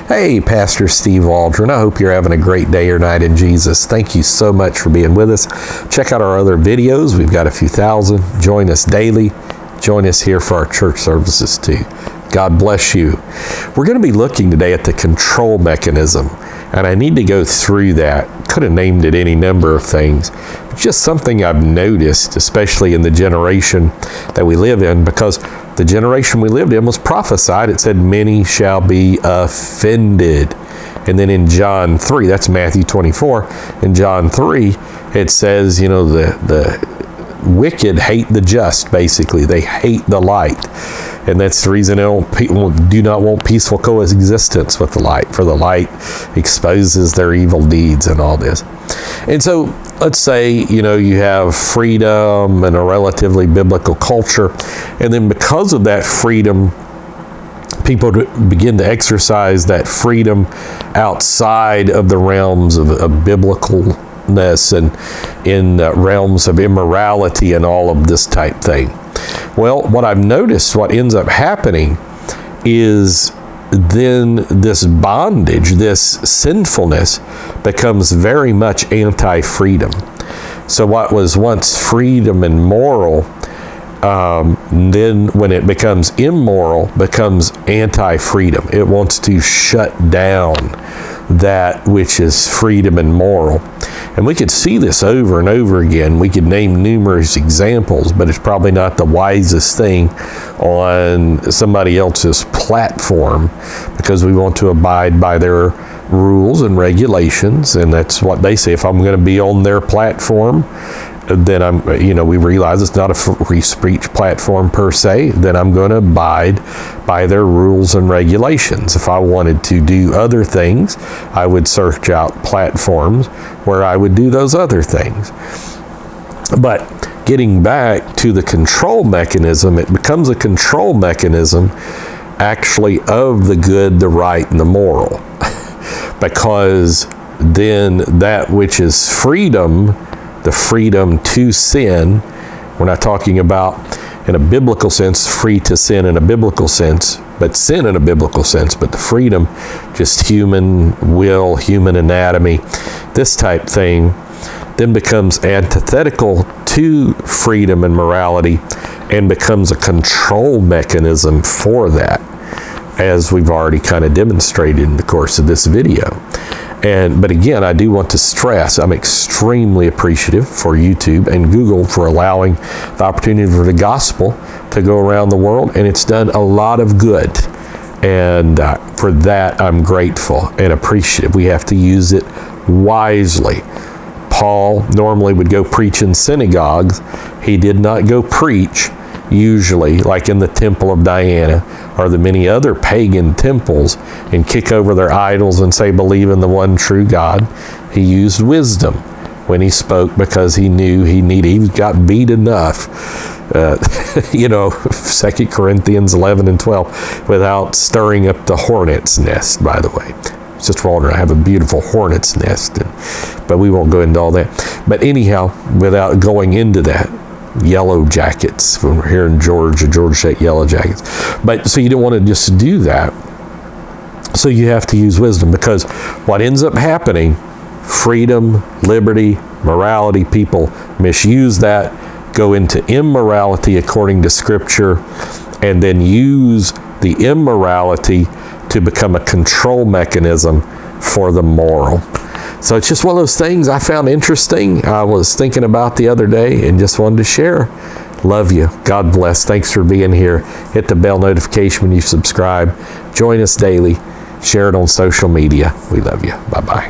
Hey, Pastor Steve Waldron. I hope you're having a great day or night in Jesus. Thank you so much for being with us. Check out our other videos. We've got a few thousand. Join us daily. Join us here for our church services too. God bless you. We're going to be looking today at the control mechanism, and I need to go through that. Could have named it any number of things. It's just something I've noticed, especially in the generation that we live in, because the generation we lived in was prophesied. It said, many shall be offended. And then in John 3, that's Matthew 24, in John 3, it says, the wicked hate the just, basically. They hate the light. And that's the reason people do not want peaceful coexistence with the light, for the light exposes their evil deeds and all this. And so let's say, you have freedom and a relatively biblical culture, and then because of that freedom, people begin to exercise that freedom outside of the realms of biblicalness and in realms of immorality and all of this type thing. Well, what I've noticed, what ends up happening is then this bondage, this sinfulness becomes very much anti-freedom. So what was once freedom and moral, then when it becomes immoral, becomes anti-freedom. It wants to shut down that which is freedom and moral. And we could see this over and over again. We could name numerous examples, but it's probably not the wisest thing on somebody else's platform, because we want to abide by their rules and regulations, and that's what they say. If I'm going to be on their platform, then we realize it's not a free speech platform per se, then I'm going to abide by their rules and regulations. If I wanted to do other things, I would search out platforms where I would do those other things. But getting back to the control mechanism, it becomes a control mechanism actually of the good, the right, and the moral. Because then that which is freedom, the freedom to sin, we're not talking about in a biblical sense, free to sin in a biblical sense, but sin in a biblical sense, but the freedom, just human will, human anatomy, this type thing, then becomes antithetical to freedom and morality and becomes a control mechanism for that, as we've already kind of demonstrated in the course of this video. But again, I do want to stress, I'm extremely appreciative for YouTube and Google for allowing the opportunity for the gospel to go around the world, and it's done a lot of good. And for that, I'm grateful and appreciative. We have to use it wisely. Paul normally would go preach in synagogues. He did not go preach usually like in the temple of Diana or the many other pagan temples and kick over their idols and say, believe in the one true God. He used wisdom when he spoke, because he knew he got beat enough, 2 Corinthians 11 and 12, without stirring up the hornet's nest, by the way. Sister Waldron, I have a beautiful hornet's nest, but we won't go into all that. But anyhow, without going into that, yellow jackets, when we're here in Georgia State yellow jackets. But so you don't want to just do that. So you have to use wisdom, because what ends up happening, freedom, liberty, morality, people misuse that, go into immorality according to Scripture, and then use the immorality to become a control mechanism for the moral. So it's just one of those things I found interesting. I was thinking about the other day and just wanted to share. Love you. God bless. Thanks for being here. Hit the bell notification when you subscribe. Join us daily. Share it on social media. We love you. Bye-bye.